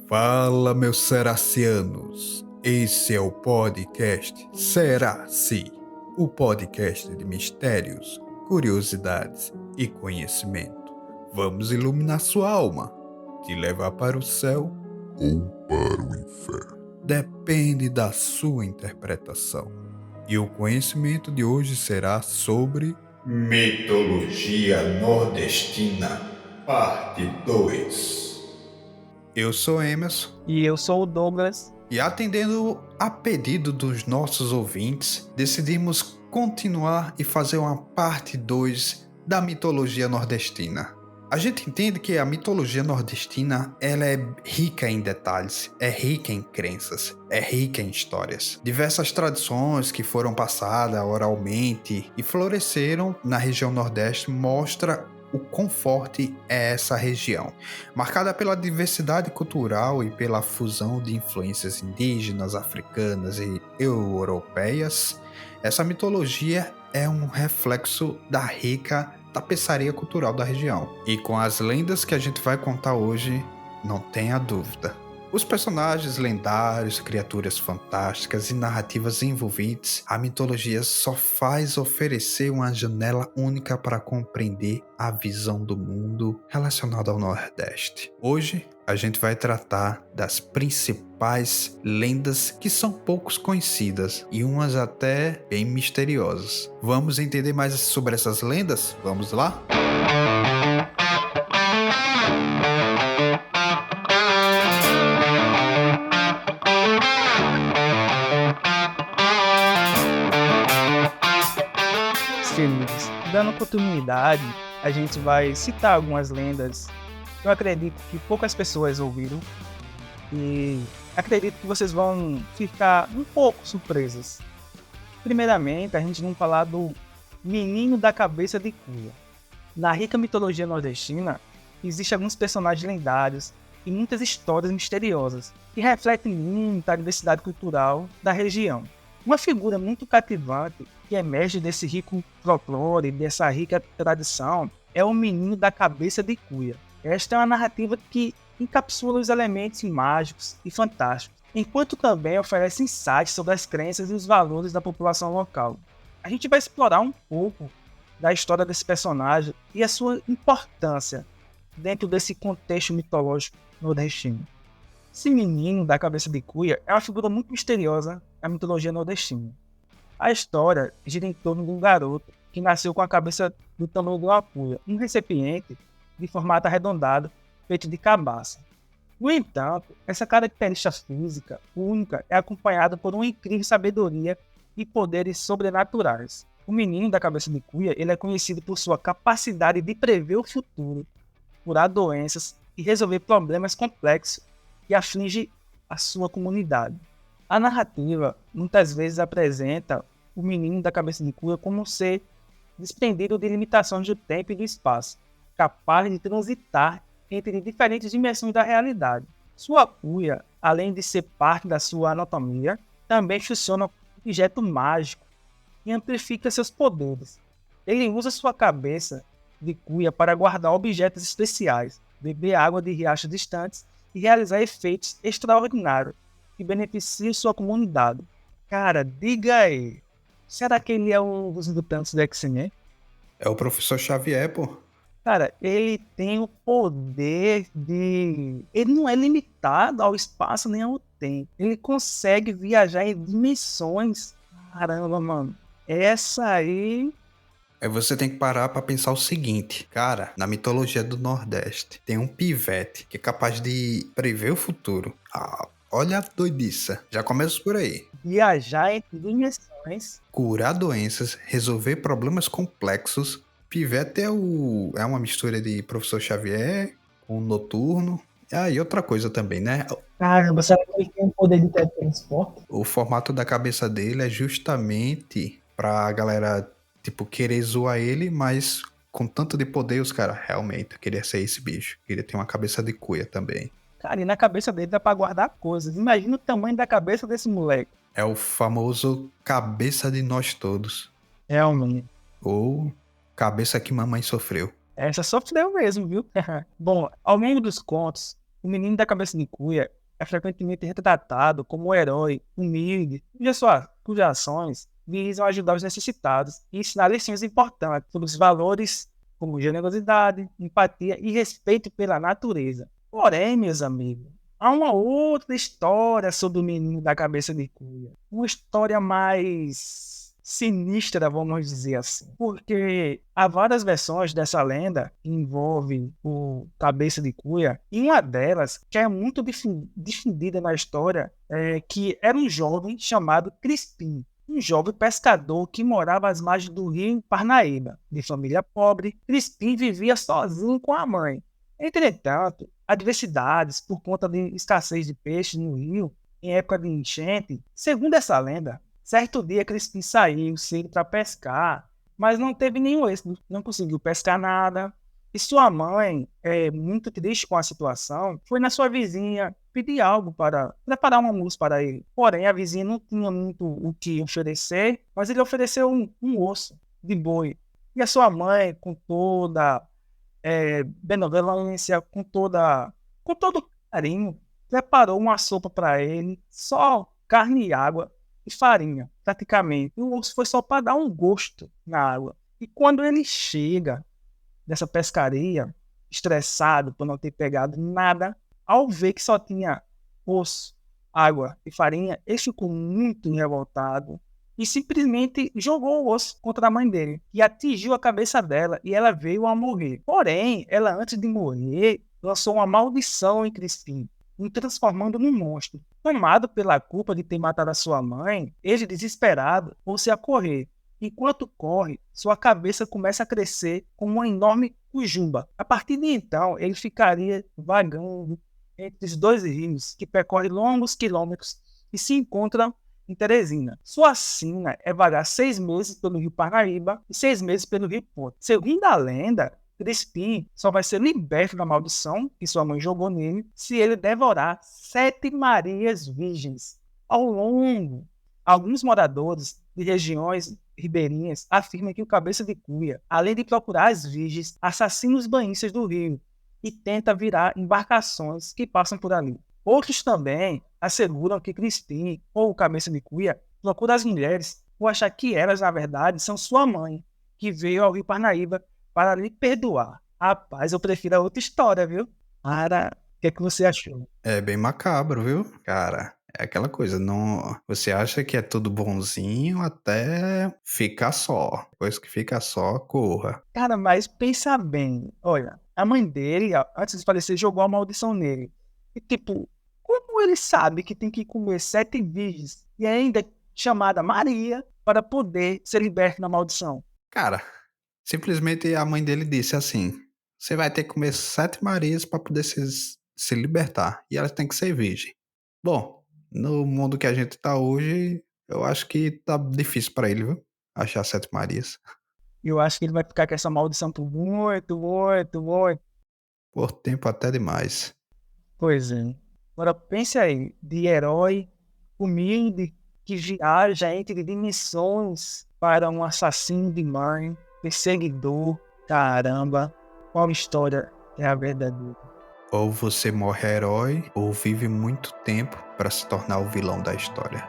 Fala, meus seracianos! Esse é o podcast Seraci, o podcast de mistérios, curiosidades e conhecimento. Vamos iluminar sua alma, te levar para o céu ou para o inferno. Depende da sua interpretação. E o conhecimento de hoje será sobre mitologia nordestina, parte 2. Eu sou Emerson. E eu sou o Douglas. E atendendo a pedido dos nossos ouvintes, decidimos continuar e fazer uma parte 2 da mitologia nordestina. A gente entende que a mitologia nordestina ela é rica em detalhes, é rica em crenças, é rica em histórias. Diversas tradições que foram passadas oralmente e floresceram na região Nordeste mostra o quão forte é essa região, marcada pela diversidade cultural e pela fusão de influências indígenas, africanas e europeias. Essa mitologia é um reflexo da rica tapeçaria cultural da região. E com as lendas que a gente vai contar hoje, não tenha dúvida. Os personagens lendários, criaturas fantásticas e narrativas envolventes, a mitologia só faz oferecer uma janela única para compreender a visão do mundo relacionada ao Nordeste. Hoje, a gente vai tratar das principais lendas que são poucos conhecidas e umas até bem misteriosas. Vamos entender mais sobre essas lendas? Vamos lá? Dando continuidade, a gente vai citar algumas lendas que eu acredito que poucas pessoas ouviram e acredito que vocês vão ficar um pouco surpresas. Primeiramente, a gente vai falar do Menino da Cabeça de Cuia. Na rica mitologia nordestina, existem alguns personagens lendários e muitas histórias misteriosas que refletem muito a diversidade cultural da região. Uma figura muito cativante que emerge desse rico folclore, dessa rica tradição, é o Menino da Cabeça de Cuia. Esta é uma narrativa que encapsula os elementos mágicos e fantásticos, enquanto também oferece insights sobre as crenças e os valores da população local. A gente vai explorar um pouco da história desse personagem e a sua importância dentro desse contexto mitológico nordestino. Esse Menino da Cabeça de Cuia é uma figura muito misteriosa na mitologia nordestina. A história gira em torno de um garoto que nasceu com a cabeça do tamanho de uma cuia, um recipiente de formato arredondado feito de cabaça. No entanto, essa característica física única é acompanhada por uma incrível sabedoria e poderes sobrenaturais. O Menino da Cabeça de Cuia ele é conhecido por sua capacidade de prever o futuro, curar doenças e resolver problemas complexos que afligem a sua comunidade. A narrativa muitas vezes apresenta o Menino da Cabeça de Cuia como um ser desprendido de limitações do tempo e do espaço, capaz de transitar entre diferentes dimensões da realidade. Sua cuia, além de ser parte da sua anatomia, também funciona como objeto mágico e amplifica seus poderes. Ele usa sua cabeça de cuia para guardar objetos especiais, beber água de riachos distantes e realizar efeitos extraordinários que beneficiam sua comunidade. Cara, diga aí, será que ele é um dos mutantes do X-Men? É o professor Xavier, pô. Cara, ele tem o poder de... Ele não é limitado ao espaço nem ao tempo. Ele consegue viajar em dimensões. Caramba, mano. Essa aí... Você tem que parar pra pensar o seguinte, cara, na mitologia do Nordeste tem um pivete que é capaz de prever o futuro. Olha a doidiça, já começa por aí. Viajar entre dimensões. Curar doenças, resolver problemas complexos. Pivete é uma mistura de Professor Xavier com Noturno. E outra coisa também, né? Caramba, será que ele tem um poder de teletransporte? O formato da cabeça dele é justamente pra galera, tipo, querer zoar ele, mas com tanto de poder, os caras, realmente, eu queria ser esse bicho. Queria ter uma cabeça de cuia também. Cara, e na cabeça dele dá pra guardar coisas. Imagina o tamanho da cabeça desse moleque. É o famoso cabeça de nós todos. Realmente. Ou cabeça que mamãe sofreu. Essa sofreu mesmo, viu? Bom, ao longo dos contos, o menino da cabeça de cuia é frequentemente retratado como um herói humilde, cujas ações visam ajudar os necessitados e ensinar lições importantes sobre os valores como generosidade, empatia e respeito pela natureza. Porém, meus amigos, há uma outra história sobre o menino da cabeça de cuia. Uma história mais sinistra, vamos dizer assim. Porque há várias versões dessa lenda que envolve o cabeça de cuia. E uma delas, que é muito difundida na história, é que era um jovem chamado Crispim. Um jovem pescador que morava às margens do rio Parnaíba. De família pobre, Crispim vivia sozinho com a mãe. Entretanto, adversidades por conta de escassez de peixes no rio em época de enchente, segundo essa lenda, certo dia Crispim saiu cedo para pescar, mas não teve nenhum êxito, não conseguiu pescar nada. E sua mãe, muito triste com a situação, foi na sua vizinha pedir algo para preparar um almoço para ele. Porém, a vizinha não tinha muito o que oferecer, mas ele ofereceu um osso de boi. E a sua mãe, com toda benevolência, com todo carinho, preparou uma sopa para ele, só carne e água e farinha, praticamente. O osso foi só para dar um gosto na água. E quando ele chega dessa pescaria, estressado por não ter pegado nada, ao ver que só tinha osso, água e farinha, ele ficou muito revoltado e simplesmente jogou o osso contra a mãe dele, e atingiu a cabeça dela, e ela veio a morrer. Porém, ela antes de morrer, lançou uma maldição em Crispim, o transformando num monstro. Tomado pela culpa de ter matado a sua mãe, ele, desesperado, pôs-se a correr. Enquanto corre, sua cabeça começa a crescer como uma enorme cujumba. A partir de então, ele ficaria vagando entre os dois rios que percorrem longos quilômetros e se encontram em Teresina. Sua sina é vagar 6 meses pelo rio Parnaíba e 6 meses pelo rio Ponte. Segundo a lenda, Crispim só vai ser liberto da maldição que sua mãe jogou nele se ele devorar 7 Marias virgens. Ao longo, alguns moradores de regiões ribeirinhas afirmam que o cabeça de cuia, além de procurar as virgens, assassina os banhistas do rio e tenta virar embarcações que passam por ali. Outros também asseguram que Crispim, ou o cabeça de cuia, procura as mulheres por achar que elas, na verdade, são sua mãe, que veio ao rio Parnaíba para lhe perdoar. Rapaz, eu prefiro a outra história, viu? Cara, o que é que você achou? É bem macabro, viu? Cara, é aquela coisa, não... Você acha que é tudo bonzinho até ficar só. Depois que fica só, corra. Cara, mas pensa bem. Olha, a mãe dele, antes de falecer, jogou a maldição nele. E tipo, como ele sabe que tem que comer 7 virgens e ainda chamada Maria para poder ser liberto da maldição? Cara, simplesmente a mãe dele disse assim: você vai ter que comer 7 Marias para poder se libertar. E elas têm que ser virgem. Bom, no mundo que a gente tá hoje, eu acho que tá difícil para ele, viu? Achar 7 Marias. Eu acho que ele vai ficar com essa maldição por muito. Por tempo até demais. Pois é. Agora pense aí, de herói humilde que viaja entre dimensões para um assassino de mãe, perseguidor. Caramba, qual história é a verdadeira? Ou você morre herói, ou vive muito tempo para se tornar o vilão da história.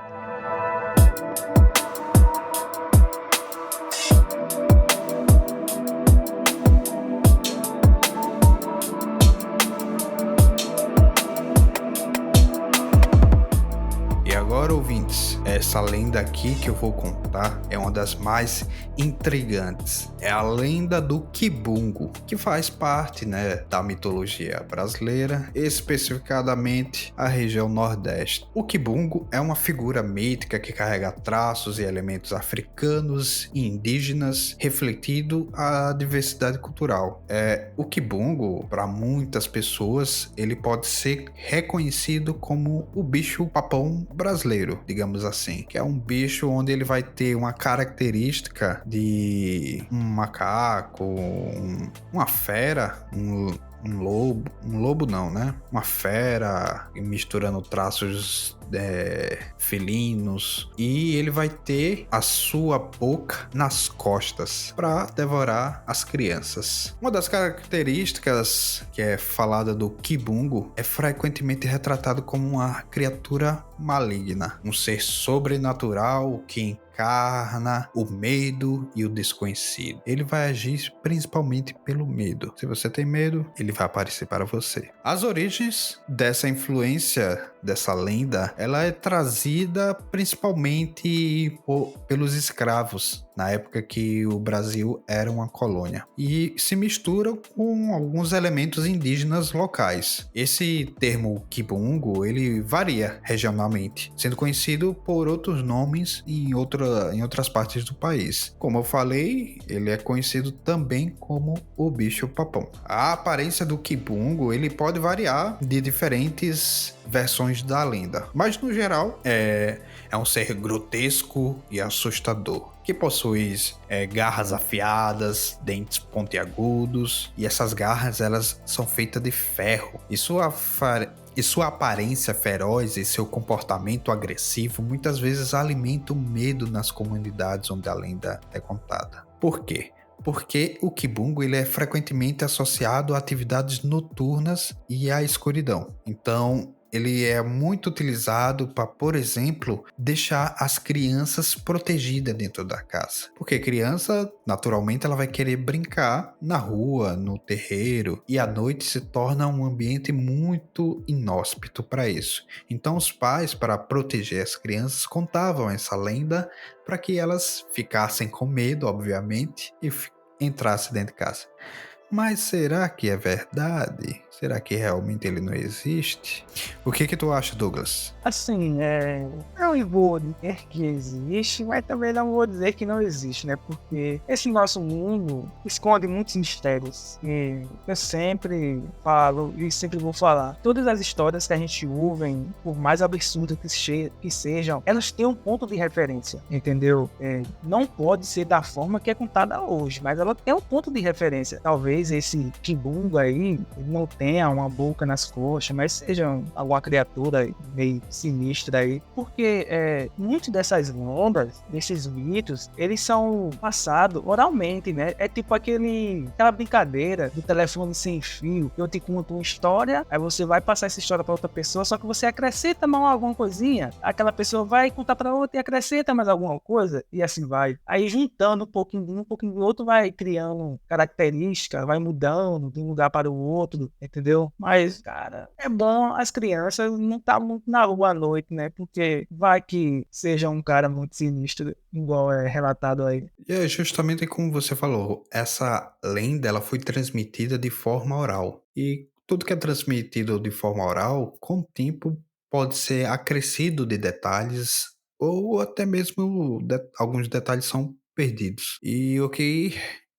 E agora, ouvintes, essa lenda aqui que eu vou contar é uma das mais intrigantes. É a lenda do Kibungo, que faz parte, da mitologia brasileira, especificadamente a região Nordeste. O Kibungo é uma figura mítica que carrega traços e elementos africanos e indígenas, refletindo a diversidade cultural. O Kibungo, para muitas pessoas, ele pode ser reconhecido como o bicho-papão brasileiro, digamos assim, que é um bicho onde ele vai ter uma característica de um macaco, uma fera, um lobo não, né? Uma fera misturando traços felinos, e ele vai ter a sua boca nas costas para devorar as crianças. Uma das características que é falada do Kibungo é frequentemente retratado como uma criatura maligna, um ser sobrenatural que encarna o medo e o desconhecido. Ele vai agir principalmente pelo medo. Se você tem medo, ele vai aparecer para você. As origens dessa influência, dessa lenda, ela é trazida principalmente pelos escravos, na época que o Brasil era uma colônia, e se mistura com alguns elementos indígenas locais. Esse termo Kibungo, ele varia regionalmente, sendo conhecido por outros nomes em outras partes do país. Como eu falei, ele é conhecido também como o bicho-papão. A aparência do Kibungo, ele pode variar de diferentes versões da lenda, mas no geral é um ser grotesco e assustador, que possui garras afiadas, dentes pontiagudos, e essas garras elas são feitas de ferro. E sua aparência feroz e seu comportamento agressivo muitas vezes alimentam medo nas comunidades onde a lenda é contada. Por quê? Porque o Kibungo ele é frequentemente associado a atividades noturnas e à escuridão. Então, ele é muito utilizado para, por exemplo, deixar as crianças protegidas dentro da casa. Porque criança, naturalmente, ela vai querer brincar na rua, no terreiro, e a noite se torna um ambiente muito inóspito para isso. Então, os pais, para proteger as crianças, contavam essa lenda para que elas ficassem com medo, obviamente, e entrassem dentro de casa. Mas será que é verdade? Será que realmente ele não existe? O que tu acha, Douglas? Assim, não vou dizer que existe, mas também não vou dizer que não existe, né? Porque esse nosso mundo esconde muitos mistérios. E eu sempre falo e sempre vou falar. Todas as histórias que a gente ouve, por mais absurdas que sejam, elas têm um ponto de referência, entendeu? Não pode ser da forma que é contada hoje, mas ela tem um ponto de referência. Talvez esse Kibungo aí não tenha uma boca nas coxas, mas seja alguma criatura meio sinistra aí, porque muitas dessas lendas, desses mitos, eles são passados oralmente, né? É tipo aquela brincadeira do telefone sem fio, eu te conto uma história, aí você vai passar essa história para outra pessoa, só que você acrescenta mais alguma coisinha, aquela pessoa vai contar para outra e acrescenta mais alguma coisa, e assim vai. Aí juntando um pouquinho do outro, vai criando características, vai mudando de um lugar para o outro, entendeu? Mas, cara, é bom as crianças não tá muito na rua à noite, né? Porque vai que seja um cara muito sinistro, igual é relatado aí. E é justamente como você falou, essa lenda ela foi transmitida de forma oral. E tudo que é transmitido de forma oral, com o tempo, pode ser acrescido de detalhes ou até mesmo alguns detalhes são perdidos. E o que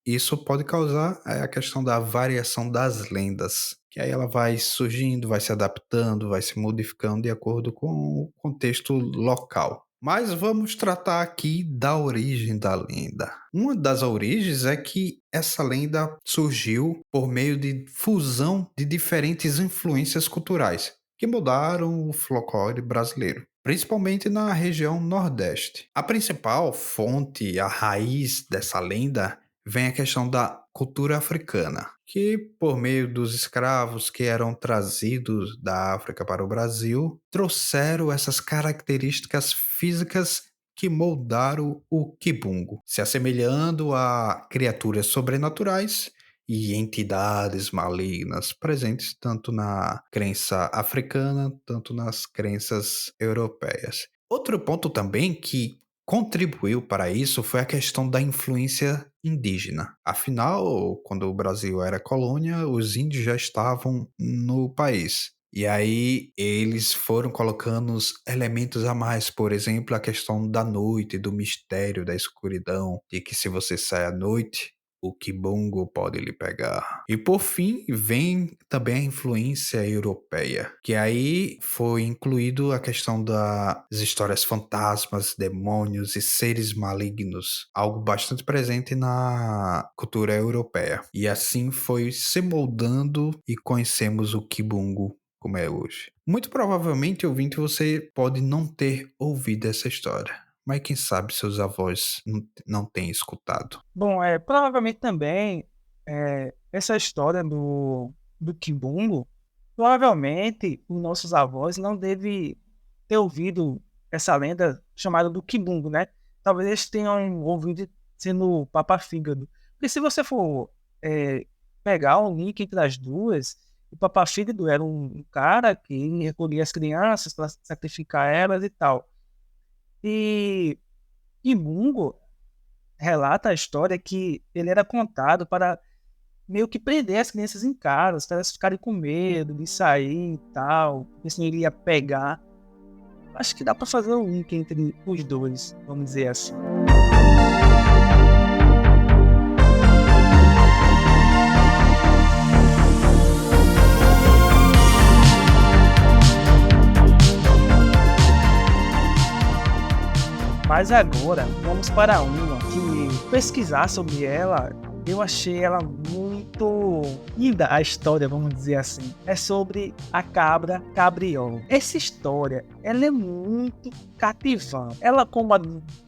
isso pode causar é a questão da variação das lendas, que aí ela vai surgindo, vai se adaptando, vai se modificando de acordo com o contexto local. Mas vamos tratar aqui da origem da lenda. Uma das origens é que essa lenda surgiu por meio de fusão de diferentes influências culturais que mudaram o folclore brasileiro, principalmente na região Nordeste. A principal fonte, a raiz dessa lenda, vem a questão da cultura africana, que por meio dos escravos que eram trazidos da África para o Brasil, trouxeram essas características físicas que moldaram o Kibungo, se assemelhando a criaturas sobrenaturais e entidades malignas presentes tanto na crença africana, tanto nas crenças europeias. Outro ponto também que contribuiu para isso foi a questão da influência indígena. Afinal, quando o Brasil era colônia, os índios já estavam no país. E aí eles foram colocando os elementos a mais, por exemplo, a questão da noite, do mistério, da escuridão, de que se você sai à noite, o Kibungo pode lhe pegar. E por fim, vem também a influência europeia, que aí foi incluído a questão das histórias fantasmas, demônios e seres malignos, algo bastante presente na cultura europeia. E assim foi se moldando e conhecemos o Kibungo como é hoje. Muito provavelmente, ouvinte, você pode não ter ouvido essa história, mas quem sabe seus avós não têm escutado. Bom, provavelmente também essa história do Kibungo, provavelmente os nossos avós não devem ter ouvido essa lenda chamada do Kibungo, né? Talvez eles tenham ouvido sendo Papa Fígado. Porque se você for pegar um link entre as duas, o Papa Fígado era um cara que recolhia as crianças para sacrificar elas e tal. E Kibungo relata a história que ele era contado para meio que prender as crianças em casa, para elas ficarem com medo de sair e tal, porque senão ele ia pegar. Acho que dá para fazer um link entre os dois, vamos dizer assim. Mas agora vamos para uma que pesquisar sobre ela, eu achei ela muito linda, a história, vamos dizer assim. É sobre a cabra cabriola. Essa história, ela é muito cativante. Ela, como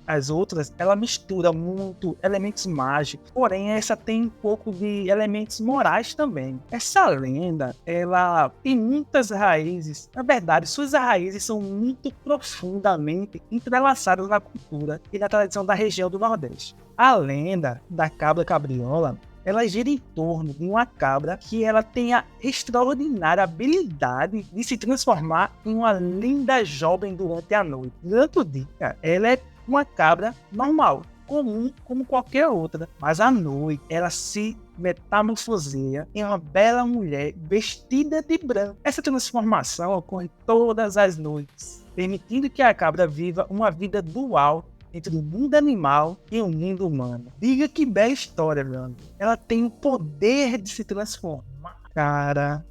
as outras, ela mistura muito elementos mágicos. Porém, essa tem um pouco de elementos morais também. Essa lenda, ela tem muitas raízes. Na verdade, suas raízes são muito profundamente entrelaçadas na cultura e na tradição da região do Nordeste. A lenda da cabra cabriola, ela gira em torno de uma cabra que ela tem a extraordinária habilidade de se transformar em uma linda jovem durante a noite. Durante o dia, ela é uma cabra normal, comum como qualquer outra, mas à noite ela se metamorfoseia em uma bela mulher vestida de branco. Essa transformação ocorre todas as noites, permitindo que a cabra viva uma vida dual entre o mundo animal e o mundo humano. Diga que bela história, meu amigo. Ela tem o poder de se transformar. Cara,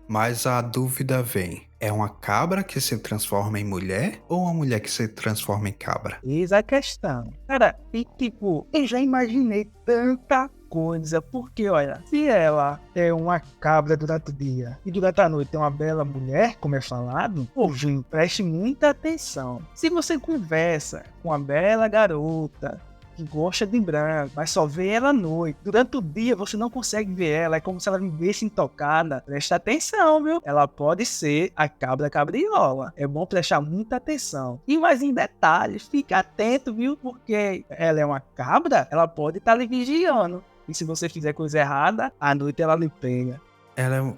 Mas a dúvida vem: é uma cabra que se transforma em mulher ou uma mulher que se transforma em cabra? eis a questão. Cara, e tipo, eu já imaginei tanta coisa, porque olha, se ela é uma cabra durante o dia e durante a noite é uma bela mulher, como é falado, ouvinte, preste muita atenção. Se você conversa com uma bela garota que gosta de branco, mas só vê ela à noite. Durante o dia você não consegue ver ela, é como se ela vivesse intocada. Presta atenção, viu? Ela pode ser a cabra cabriola. É bom prestar muita atenção. E mais em detalhes, fica atento, viu? Porque ela é uma cabra, ela pode estar lhe vigiando. E se você fizer coisa errada, à noite ela lhe pega.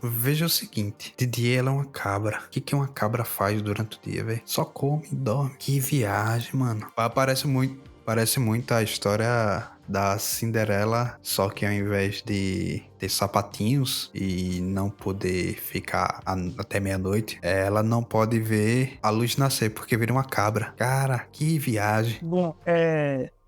Veja o seguinte: de dia ela é uma cabra. O que uma cabra faz durante o dia, velho? Só come e dorme. Que viagem, mano. Parece muito a história da Cinderela, só que ao invés de ter sapatinhos e não poder ficar até meia-noite, ela não pode ver a luz nascer porque vira uma cabra. Cara, que viagem. Bom,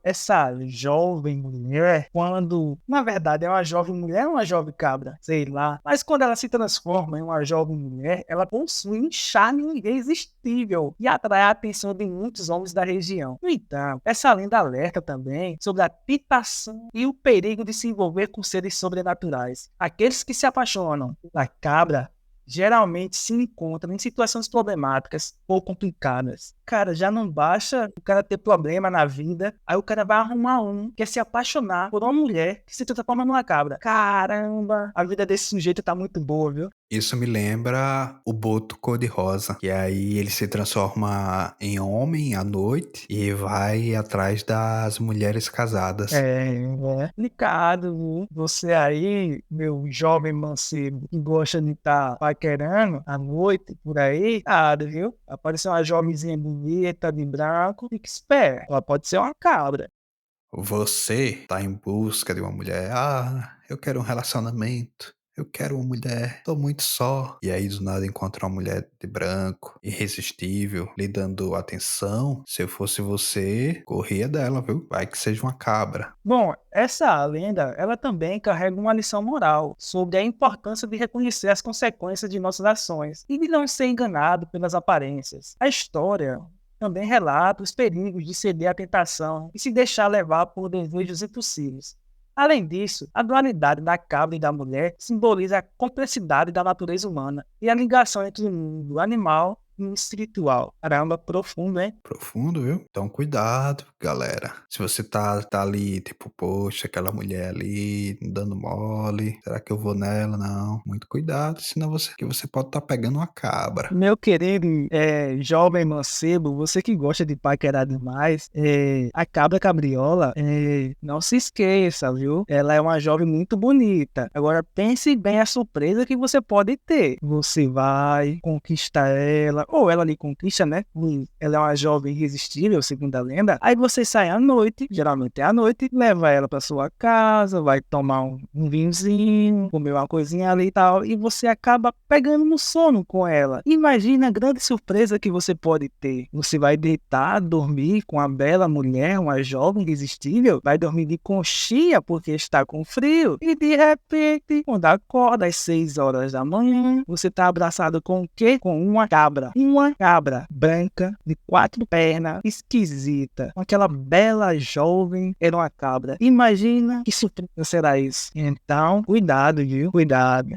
essa jovem mulher, quando na verdade é uma jovem mulher ou uma jovem cabra, sei lá, mas quando ela se transforma em uma jovem mulher, ela possui um charme irresistível e atrai a atenção de muitos homens da região. No entanto, essa lenda alerta também sobre a tentação e o perigo de se envolver com seres sobrenaturais. Aqueles que se apaixonam pela cabra geralmente se encontram em situações problemáticas ou complicadas. Cara, já não basta o cara ter problema na vida, aí o cara vai arrumar que é se apaixonar por uma mulher que se transforma numa cabra. Caramba, a vida desse sujeito tá muito boa, viu? Isso me lembra o Boto Cor-de-Rosa, que aí ele se transforma em homem à noite e vai atrás das mulheres casadas. É complicado, viu? Você aí, meu jovem mancebo, que gosta de estar paquerando à noite por aí, nada, viu? Apareceu uma jovenzinha bonita, de branco, fique esperto, ela pode ser uma cabra. Você tá em busca de uma mulher. Ah, eu quero um relacionamento. eu quero uma mulher, tô muito só. E aí do nada encontra uma mulher de branco, irresistível, lhe dando atenção. Se eu fosse você, corria dela, viu? Vai que seja uma cabra. Bom, essa lenda, ela também carrega uma lição moral sobre a importância de reconhecer as consequências de nossas ações e de não ser enganado pelas aparências. A história também relata os perigos de ceder à tentação e se deixar levar por desejos impossíveis. Além disso, a dualidade da cabra e da mulher simboliza a complexidade da natureza humana e a ligação entre o mundo animal e o espiritual. Caramba, profundo, hein? Profundo, viu? Então cuidado, galera. Se você tá ali, tipo, poxa, aquela mulher ali dando mole, será que eu vou nela? Não. Muito cuidado, senão você pode estar pegando uma cabra. Meu querido jovem mancebo, você que gosta de paquerar demais, a cabra cabriola, não se esqueça, viu? Ela é uma jovem muito bonita. Agora pense bem a surpresa que você pode ter. Você vai conquistar ela, ou ela lhe conquista, né? Ela é uma jovem irresistível, segundo a lenda. Aí você sai à noite, geralmente é à noite, leva ela para sua casa, vai tomar um vinhozinho, comer uma coisinha ali e tal, e você acaba pegando no sono com ela. Imagina a grande surpresa que você pode ter. Você vai deitar, dormir com a bela mulher, uma jovem irresistível, vai dormir de conchinha porque está com frio, e de repente, quando acorda às 6 horas da manhã, você está abraçado com o quê? Com uma cabra. Uma cabra branca, de 4 pernas, esquisita. Aquela bela jovem era uma cabra. Imagina que surpresa será isso. Então, cuidado, viu? Cuidado.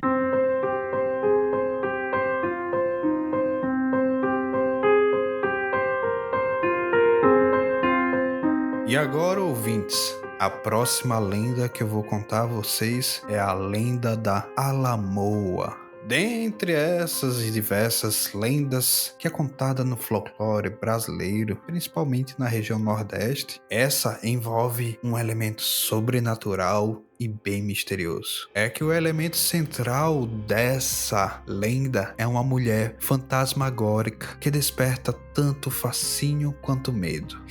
E agora, ouvintes, a próxima lenda que eu vou contar a vocês é a lenda da Alamoa. Dentre essas e diversas lendas que é contada no folclore brasileiro, principalmente na região Nordeste, essa envolve um elemento sobrenatural e bem misterioso. É que o elemento central dessa lenda é uma mulher fantasmagórica que desperta tanto fascínio quanto medo.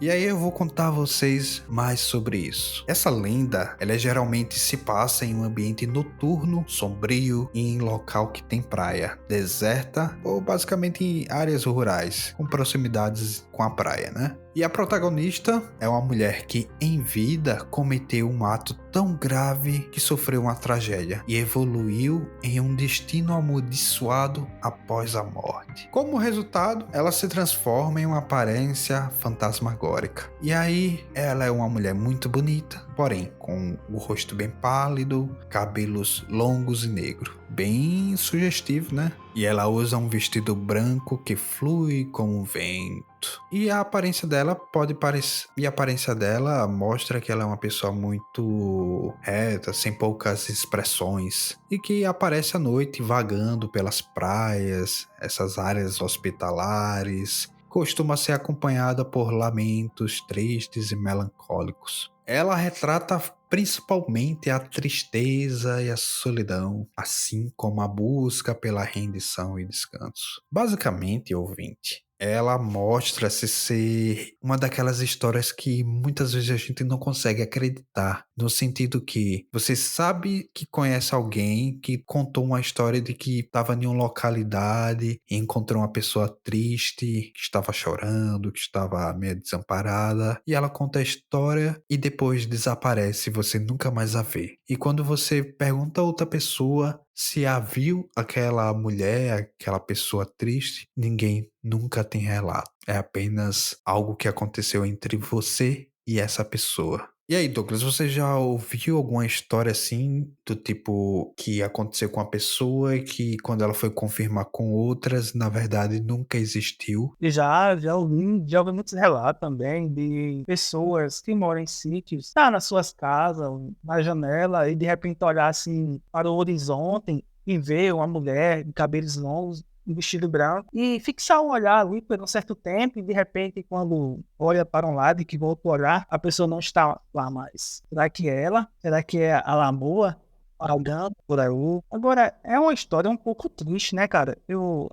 E aí eu vou contar a vocês mais sobre isso. Essa lenda, ela geralmente se passa em um ambiente noturno, sombrio e em local que tem praia, deserta ou basicamente em áreas rurais, com proximidades com a praia, né? E a protagonista é uma mulher que, em vida, cometeu um ato tão grave que sofreu uma tragédia e evoluiu em um destino amaldiçoado após a morte. Como resultado, ela se transforma em uma aparência fantasmagórica. E aí, ela é uma mulher muito bonita, porém com o rosto bem pálido, cabelos longos e negros. Bem sugestivo, né? E ela usa um vestido branco que flui como um vento. E a aparência dela pode parecer. E a aparência dela mostra que ela é uma pessoa muito reta, sem poucas expressões. E que aparece à noite vagando pelas praias, essas áreas hospitalares. Costuma ser acompanhada por lamentos tristes e melancólicos. Ela retrata principalmente a tristeza e a solidão, assim como a busca pela rendição e descanso. Basicamente, ouvinte, ela mostra-se ser uma daquelas histórias que muitas vezes a gente não consegue acreditar, no sentido que você sabe que conhece alguém que contou uma história de que estava em uma localidade e encontrou uma pessoa triste, que estava chorando, que estava meio desamparada, e ela conta a história e depois desaparece, você nunca mais a vê. E quando você pergunta a outra pessoa se a viu aquela mulher, aquela pessoa triste, ninguém nunca tem relato. É apenas algo que aconteceu entre você e essa pessoa. E aí, Douglas, você já ouviu alguma história assim, do tipo que aconteceu com a pessoa e que quando ela foi confirmar com outras, na verdade nunca existiu? E já ouvi muitos relatos também de pessoas que moram em sítios, tá nas suas casas, na janela, e de repente olhar assim para o horizonte e ver uma mulher de cabelos longos, um vestido branco, e fixar um olhar ali por um certo tempo, e de repente, quando olha para um lado e que volta a olhar, a pessoa não está lá mais. Será que é ela? Será que é a Lamoa? Alguém por aí. Agora, é uma história um pouco triste, né, cara? Eu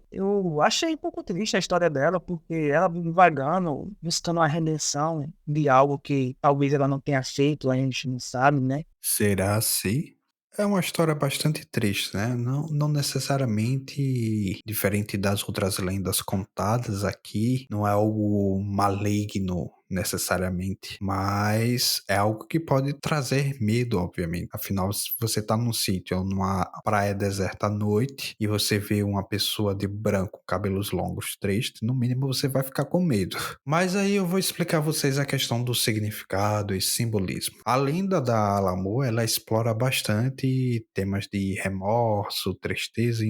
achei um pouco triste a história dela, porque ela vive vagando, buscando uma redenção de algo que talvez ela não tenha feito, a gente não sabe, né? Será assim? É uma história bastante triste, né? Não necessariamente diferente das outras lendas contadas aqui, não é algo maligno necessariamente, mas é algo que pode trazer medo, obviamente. Afinal, se você tá num sítio ou numa praia deserta à noite e você vê uma pessoa de branco, cabelos longos, triste, no mínimo você vai ficar com medo. Mas aí eu vou explicar a vocês a questão do significado e simbolismo. A lenda da Alamo, ela explora bastante temas de remorso, tristeza,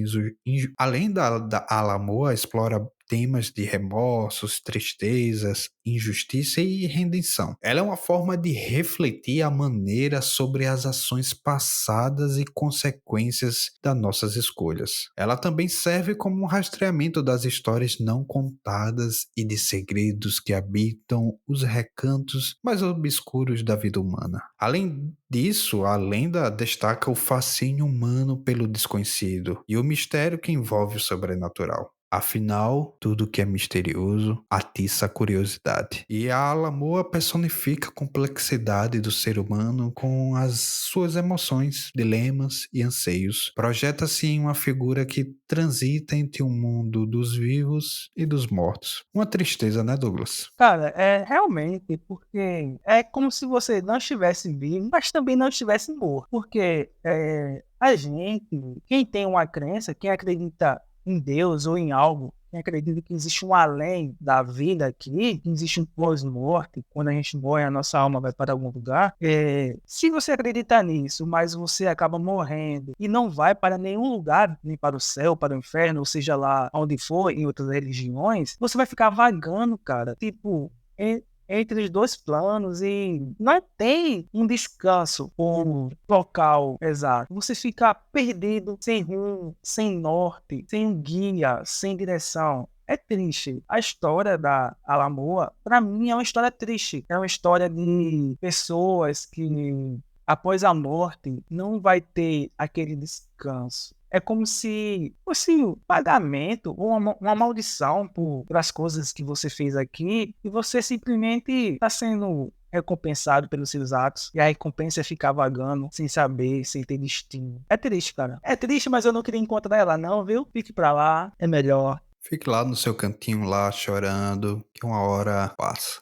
além da Alamo, explora temas de remorsos, tristezas, injustiça e redenção. Ela é uma forma de refletir a maneira sobre as ações passadas e consequências das nossas escolhas. Ela também serve como um rastreamento das histórias não contadas e de segredos que habitam os recantos mais obscuros da vida humana. Além disso, a lenda destaca o fascínio humano pelo desconhecido e o mistério que envolve o sobrenatural. Afinal, tudo que é misterioso atiça a curiosidade. E a Alamoa personifica a complexidade do ser humano com as suas emoções, dilemas e anseios. Projeta-se em uma figura que transita entre o mundo dos vivos e dos mortos. Uma tristeza, né, Douglas? Cara, é realmente porque é como se você não estivesse vivo, mas também não estivesse morto. Porque a gente, quem tem uma crença, quem acredita em Deus ou em algo, quem acredita que existe um além da vida aqui, que existe um pós-morte, quando a gente morre, a nossa alma vai para algum lugar. Se você acredita nisso, mas você acaba morrendo e não vai para nenhum lugar, nem para o céu, para o inferno, ou seja lá onde for, em outras religiões, você vai ficar vagando, cara. Tipo, entre os dois planos e não tem um descanso ou local exato. Você fica perdido, sem rumo, sem norte, sem um guia, sem direção. É triste. A história da Alamoa, para mim, é uma história triste. É uma história de pessoas que, após a morte, não vai ter aquele descanso. É como se fosse um pagamento ou uma maldição por as coisas que você fez aqui e você simplesmente está sendo recompensado pelos seus atos e a recompensa é ficar vagando sem saber, sem ter destino. É triste, cara. É triste, mas eu não queria encontrar ela não, viu? Fique pra lá, é melhor. Fique lá no seu cantinho lá chorando, que uma hora passa.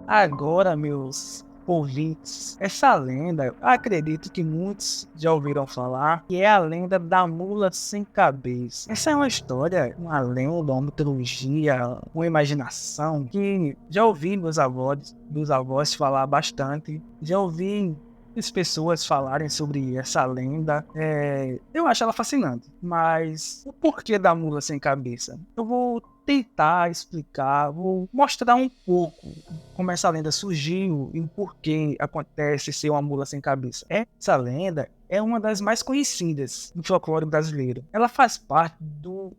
Agora, meus ouvintes, essa lenda, eu acredito que muitos já ouviram falar, que é a lenda da mula sem cabeça. Essa é uma história, uma lenda, uma mitologia, uma imaginação que já ouvi meus avós falar bastante, já ouvi as pessoas falarem sobre essa lenda. Eu acho ela fascinante, mas o porquê da mula sem cabeça? Eu vou tentar explicar, vou mostrar um pouco como essa lenda surgiu e o porquê acontece ser uma mula sem cabeça. Essa lenda é uma das mais conhecidas do folclore brasileiro. Ela faz parte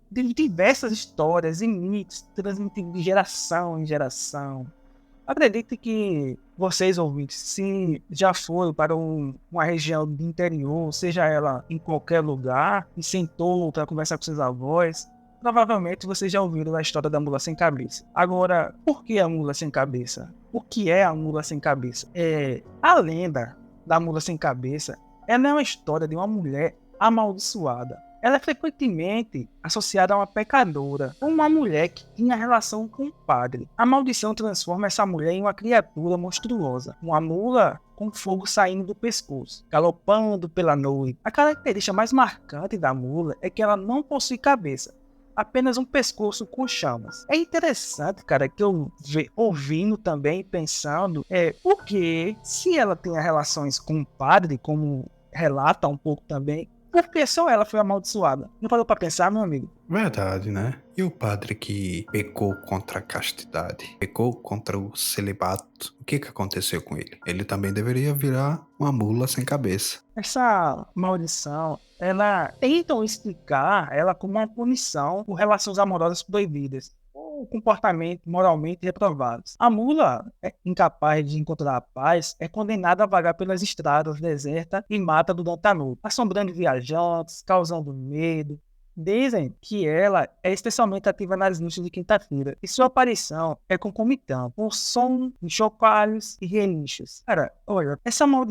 de diversas histórias e mitos transmitidos de geração em geração. Acredito que vocês, ouvintes, se já foram para uma região do interior, seja ela em qualquer lugar, e sentou para conversar com seus avós, provavelmente vocês já ouviram a história da mula sem cabeça. Agora, por que a mula sem cabeça? O que é a mula sem cabeça? A lenda da mula sem cabeça, ela é uma história de uma mulher amaldiçoada. Ela é frequentemente associada a uma pecadora ou uma mulher que tinha relação com o padre. A maldição transforma essa mulher em uma criatura monstruosa, uma mula com fogo saindo do pescoço, galopando pela noite. A característica mais marcante da mula é que ela não possui cabeça, apenas um pescoço com chamas. É interessante, cara, que eu ouvindo também, pensando, porque se ela tem relações com o padre, como relata um pouco também, porque só ela foi amaldiçoada. Não parou pra pensar, meu amigo? Verdade, né? E o padre que pecou contra a castidade, pecou contra o celibato, o que aconteceu com ele? Ele também deveria virar uma mula sem cabeça. Essa maldição, ela tentam explicar ela como uma punição por relações amorosas proibidas ou comportamento moralmente reprovados. A mula, incapaz de encontrar a paz, é condenada a vagar pelas estradas desertas e mata durante a noite, assombrando viajantes, causando medo, Dizem que ela é especialmente ativa nas noites de quinta-feira e sua aparição é concomitante por som de chocalhos e relinchos. Cara, olha,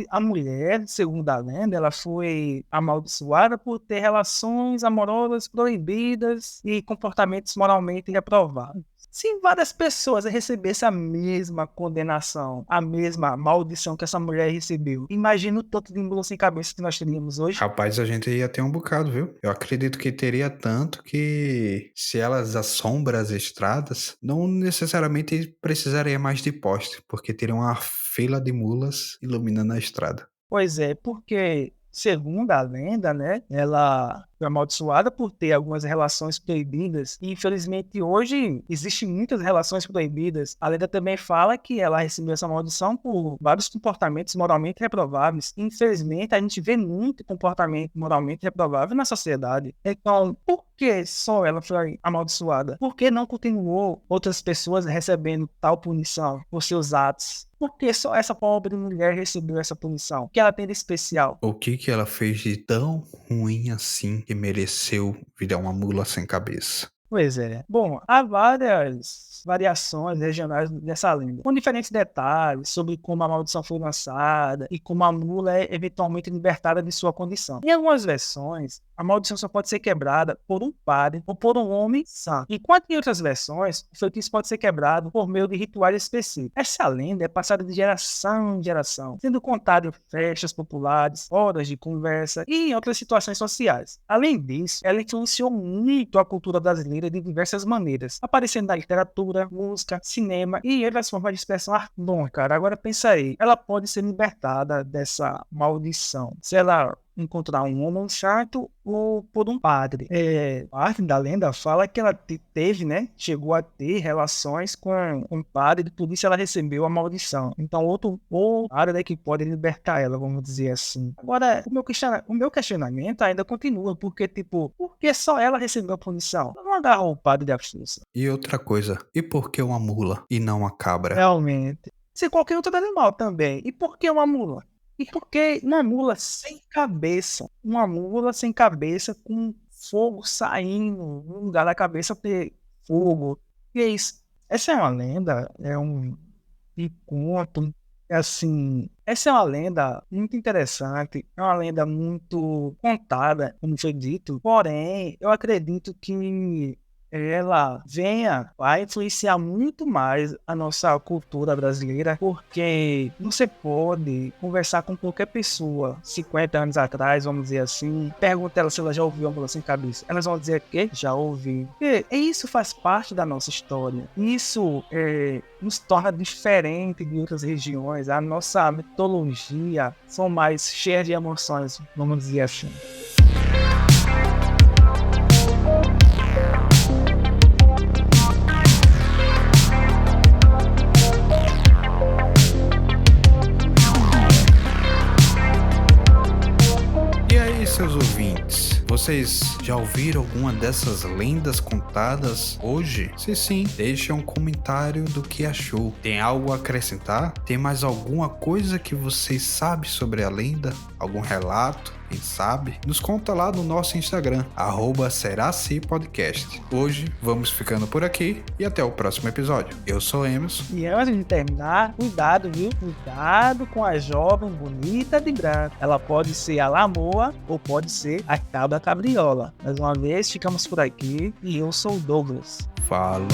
a mulher, segundo a lenda, ela foi amaldiçoada por ter relações amorosas proibidas e comportamentos moralmente reprovados. Se várias pessoas recebessem a mesma condenação, a mesma maldição que essa mulher recebeu, imagina o tanto de mula sem cabeça que nós teríamos hoje. Rapaz, a gente ia ter um bocado, viu? Eu acredito que teria tanto que, se elas assombram as estradas, não necessariamente precisaria mais de poste, porque teria uma fila de mulas iluminando a estrada. Pois é, porque, segundo a lenda, né, ela foi amaldiçoada por ter algumas relações proibidas. E, infelizmente, hoje existem muitas relações proibidas. A lenda também fala que ela recebeu essa maldição por vários comportamentos moralmente reprováveis. Infelizmente, a gente vê muito comportamento moralmente reprovável na sociedade. Então, por que só ela foi amaldiçoada? Por que não continuou outras pessoas recebendo tal punição por seus atos? Por que só essa pobre mulher recebeu essa punição? O que ela tem de especial? O que ela fez de tão ruim assim que mereceu virar uma mula sem cabeça? Pois é. Bom, há várias variações regionais dessa lenda, com diferentes detalhes sobre como a maldição foi lançada e como a mula é eventualmente libertada de sua condição. Em algumas versões, a maldição só pode ser quebrada por um padre ou por um homem santo, enquanto em outras versões, o feitiço pode ser quebrado por meio de rituais específicos. Essa lenda é passada de geração em geração, sendo contada em festas populares, horas de conversa e em outras situações sociais. Além disso, ela influenciou muito a cultura brasileira de diversas maneiras, aparecendo na literatura, música, cinema e outras formas de expressão artística. Bom, cara, agora pensa aí, ela pode ser libertada dessa maldição se ela encontrar um homem chato ou por um padre. Parte da lenda fala que ela teve, né? Chegou a ter relações com um padre, por isso ela recebeu a maldição. Então, outro padre que pode libertar ela, vamos dizer assim. Agora, o meu questionamento ainda continua, porque, por que só ela recebeu a punição? Não agarrou o padre da força. E outra coisa, e por que uma mula e não uma cabra? Realmente. Se qualquer outro animal também. E por que uma mula? E por que uma mula sem cabeça? Uma mula sem cabeça com fogo saindo no lugar da cabeça ter fogo. E é isso. Essa é uma lenda, é um conto. Assim, essa é uma lenda muito interessante, é uma lenda muito contada, como foi dito. Porém, eu acredito que ela vai influenciar muito mais a nossa cultura brasileira, porque você pode conversar com qualquer pessoa 50 anos atrás, vamos dizer assim, pergunta ela se ela já ouviu a mula sem cabeça. Elas vão dizer que já ouvi. E isso faz parte da nossa história. Isso nos torna diferente de outras regiões. A nossa mitologia são mais cheias de emoções, vamos dizer assim. Seus ouvintes, vocês já ouviram alguma dessas lendas contadas hoje? Se sim, deixe um comentário do que achou. Tem algo a acrescentar? Tem mais alguma coisa que vocês sabem sobre a lenda? Algum relato? Quem sabe? Nos conta lá no nosso Instagram, @serasipodcast. Hoje vamos ficando por aqui e até o próximo episódio. Eu sou Emerson. E antes de terminar, cuidado, viu? Cuidado com a jovem bonita de branco. Ela pode ser a lamoa ou pode ser a cabra cabriola. Mais uma vez, ficamos por aqui e eu sou o Douglas. Falou!